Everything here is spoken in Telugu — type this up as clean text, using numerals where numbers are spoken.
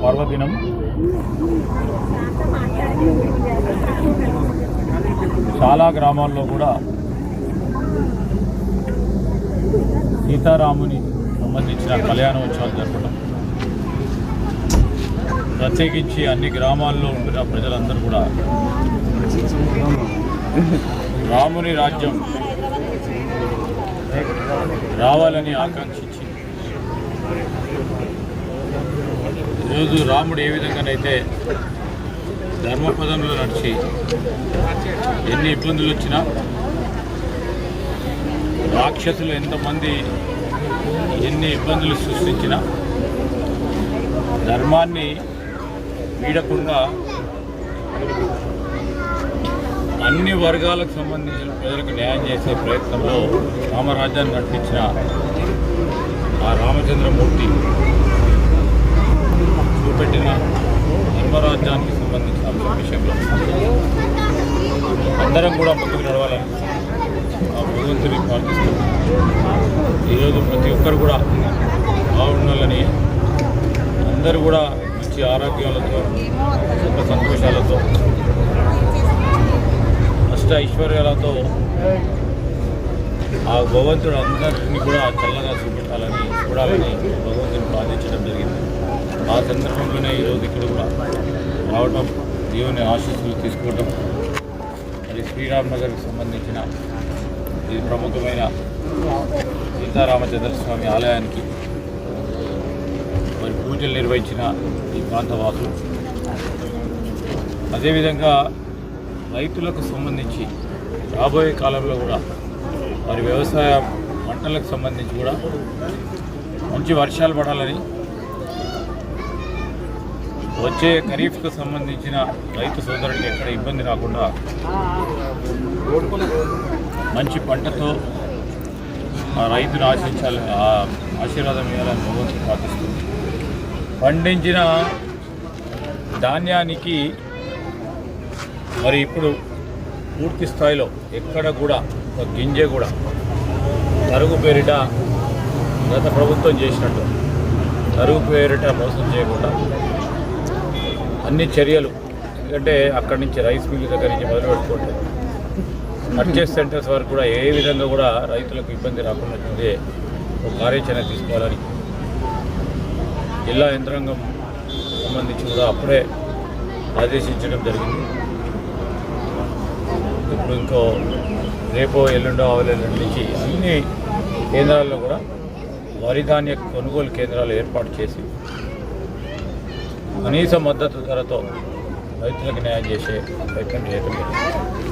పర్వదినం. చాలా గ్రామాల్లో కూడా సీతారాముని సంబంధించిన కళ్యాణోత్సవాలు జరపడం, ప్రత్యేకించి అన్ని గ్రామాల్లో ఉంటున్న ప్రజలందరూ కూడా రాముని రాజ్యం రావాలని ఆకాంక్షించి ఈరోజు రాముడు ఏ విధంగానైతే ధర్మపదంలో నడిచి ఎన్ని ఇబ్బందులు వచ్చినా, రాక్షసులు ఎంతమంది ఎన్ని ఇబ్బందులు సృష్టించినా ధర్మాన్ని వీడకుండా అన్ని వర్గాలకు సంబంధించిన ప్రజలకు న్యాయం చేసే ప్రయత్నంలో రామరాజ్యాన్ని నడిపించిన ఆ రామచంద్రమూర్తి చూపెట్టిన ధర్మరాజ్యానికి సంబంధించిన అంశం విషయంలో అందరం కూడా ముందుకు నడవాలని ఆ భగవంతుని ప్రార్థిస్తున్నాం. ఈరోజు ప్రతి ఒక్కరు కూడా బాగుండాలని, అందరూ కూడా మంచి ఆరోగ్యాలతో, సుఖ సంతోషాలతో, అష్ట ఐశ్వర్యాలతో ఆ భగవంతుడు అందరినీ కూడా చల్లగా చూడాలని భగవంతుని ప్రార్థించడం జరిగింది. ఆ సందర్భంలోనే ఈరోజు ఇక్కడ కూడా రావటం, దేవుని ఆశీస్సులు తీసుకోవటం, అది శ్రీరామ్ నగర్కి సంబంధించిన ఇది ప్రముఖమైన సీతారామచంద్ర స్వామి ఆలయానికి మరి పూజలు నిర్వహించిన ఈ ప్రాంతవాసులు, అదేవిధంగా రైతులకు సంబంధించి రాబోయే కాలంలో కూడా మరి వ్యవసాయ పంటలకు సంబంధించి కూడా మంచి వర్షాలు పడాలని, వచ్చే ఖరీఫ్కు సంబంధించిన రైతు సోదరుడికి ఎక్కడ ఇబ్బంది రాకుండా మంచి పంటతో ఆ రైతును ఆశీర్వాదం ఇవ్వాలని భగవంతుని ప్రార్థిస్తుంది. పండించిన ధాన్యానికి మరి ఇప్పుడు పూర్తి స్థాయిలో ఎక్కడ కూడా ఒక గింజ కూడా తరుగు పేరిట గత ప్రభుత్వం చేసినట్టు తరుగు పేరిట మోసం చేయకుండా అన్ని చర్యలు, ఎందుకంటే అక్కడి నుంచి రైస్ మిల్ దగ్గర నుంచి మొదలు పెట్టుకుంటే పర్చేస్ సెంటర్స్ వరకు కూడా ఏ విధంగా కూడా రైతులకు ఇబ్బంది రాకుండా ఒక కార్యాచరణ తీసుకోవాలని జిల్లా యంత్రాంగం సంబంధించి కూడా అప్పుడే ఆదేశించడం జరిగింది. ఇప్పుడు ఇంకో రేపో ఎల్లుండో అవలేళ్ళ నుంచి అన్ని కేంద్రాల్లో కూడా వరి ధాన్య కొనుగోలు కేంద్రాలు ఏర్పాటు చేసి కనీస మద్దతు ధరతో రైతులకు న్యాయం చేసే ప్రయత్నం చేయడం జరిగింది.